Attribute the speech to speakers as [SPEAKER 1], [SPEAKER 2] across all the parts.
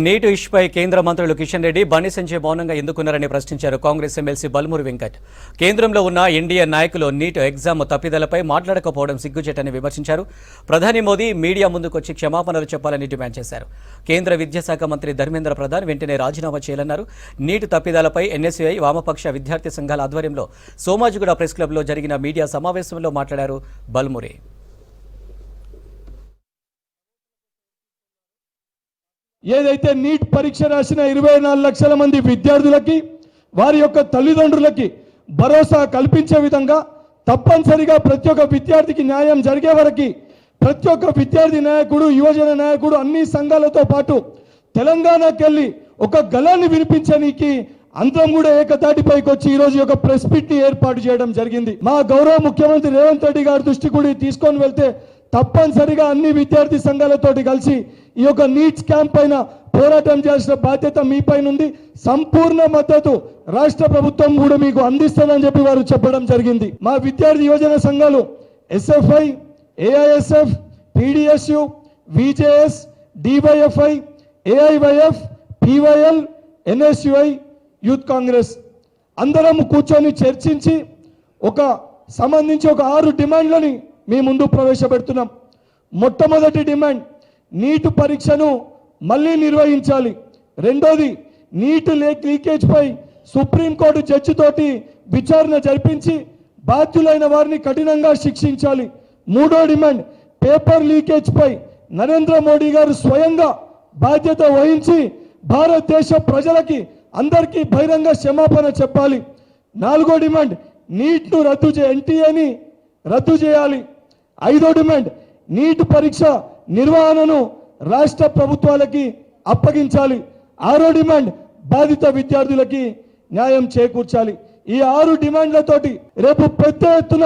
[SPEAKER 1] Neat ఇష్యూపై కేంద్ర మంత్రులు కిషన్ రెడ్డి, బండి సంజయ్ మౌనంగా ఎందుకున్నారని ప్రశ్నించారు కాంగ్రెస్ ఎమ్మెల్సీ బల్మూరి వెంకట్. కేంద్రంలో ఉన్న ఎన్డీఏ నాయకులు నీట్ ఎగ్జామ్ తప్పిదాలపై మాట్లాడకపోవడం సిగ్గుచేటని విమర్శించారు. ప్రధాని మోదీ మీడియా ముందుకొచ్చి క్షమాపణలు చెప్పాలని డిమాండ్ చేశారు. కేంద్ర విద్యాశాఖ మంత్రి ధర్మేంద్ర ప్రధాన్ వెంటనే రాజీనామా చేయాలన్నారు. నీట్ తప్పిదాలపై ఎన్ఎస్యుఐ వామపక్ష విద్యార్థి సంఘాల ఆధ్వర్యంలో సోమాజిగూడ ప్రెస్ క్లబ్లో జరిగిన మీడియా సమావేశంలో మాట్లాడారు బల్మూరి.
[SPEAKER 2] ఏదైతే నీట్ పరీక్ష రాసిన 24 లక్షల మంది విద్యార్థులకి వారి యొక్క తల్లిదండ్రులకి భరోసా కల్పించే విధంగా తప్పనిసరిగా ప్రతి ఒక్క విద్యార్థికి న్యాయం జరిగే వరకు ప్రతి ఒక్క విద్యార్థి నాయకుడు, యువజన నాయకుడు అన్ని సంఘాలతో పాటు తెలంగాణకి వెళ్ళి ఒక గళాన్ని వినిపించడానికి అందరం కూడా ఏకతాటిపైకి వచ్చి ఈరోజు ఒక ప్రెస్ మీట్ ని ఏర్పాటు చేయడం జరిగింది. మా గౌరవ ముఖ్యమంత్రి రేవంత్ రెడ్డి గారి దృష్టి కూడా తీసుకొని వెళ్తే తప్పనిసరిగా అన్ని విద్యార్థి సంఘాలతోటి కలిసి ఈ యొక్క నీట్ స్కామ్ పైన పోరాటం చేసిన బాధ్యత మీ పైన ఉంది. సంపూర్ణ మద్దతు రాష్ట్ర ప్రభుత్వం కూడా మీకు అందిస్తుందని చెప్పి వారు చెప్పడం జరిగింది. మా విద్యార్థి యువజన సంఘాలు SFI, AISF, PDSU, VJS, DYFI, AIYF, PYL, NSUI, youth Congress అందరం కూర్చొని చర్చించి సంబంధించి 6 డిమాండ్లని మీ ముందు ప్రవేశపెడుతున్నాం. మొట్టమొదటి డిమాండ్, నీట్ పరీక్షను మళ్ళీ నిర్వహించాలి. రెండోది, నీట్ లీకేజ్ పై సుప్రీంకోర్టు జడ్జి తోటి విచారణ జరిపించి బాధ్యులైన వారిని కఠినంగా శిక్షించాలి. మూడో డిమాండ్, పేపర్ లీకేజ్ పై నరేంద్ర మోడీ గారు స్వయంగా బాధ్యత వహించి భారతదేశ ప్రజలకి అందరికీ బహిరంగ క్షమాపణ చెప్పాలి. నాలుగో డిమాండ్, నీట్ను ఎన్టీఏని రద్దు చేయాలి. ఐదో డిమాండ్, నీట్ పరీక్ష నిర్వహణను రాష్ట్ర ప్రభుత్వాలకి అప్పగించాలి. ఆరో డిమాండ్, బాధిత విద్యార్థులకి న్యాయం చేకూర్చాలి. ఈ 6 డిమాండ్లతోటి రేపు పెద్ద ఎత్తున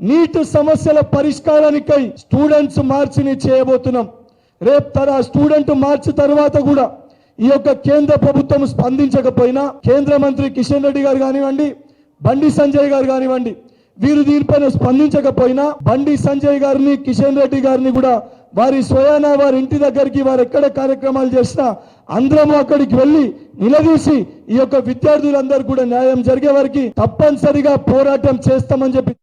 [SPEAKER 2] నీట్ సమస్యల పరిష్కారానికై స్టూడెంట్స్ మార్చిని చేయబోతున్నాం. రేపు స్టూడెంట్ మార్చి తర్వాత కూడా ఈ యొక్క కేంద్ర ప్రభుత్వం స్పందించకపోయినా కేంద్ర మంత్రి కిషన్ రెడ్డి గారు కానివ్వండి, బండి సంజయ్ గారు కానివ్వండి, వీరు దీనిపైన స్పందించకపోయినా బండి సంజయ్ గారిని, కిషన్ రెడ్డి గారిని కూడా వారి స్వయాన వారి ఇంటి దగ్గరికి వారు ఎక్కడ కార్యక్రమాలు చేసినా అందరం అక్కడికి వెళ్ళి నిలదీసి ఈ యొక్క విద్యార్థులందరూ కూడా న్యాయం జరిగే వరకు తప్పనిసరిగా పోరాటం చేస్తామని చెప్పి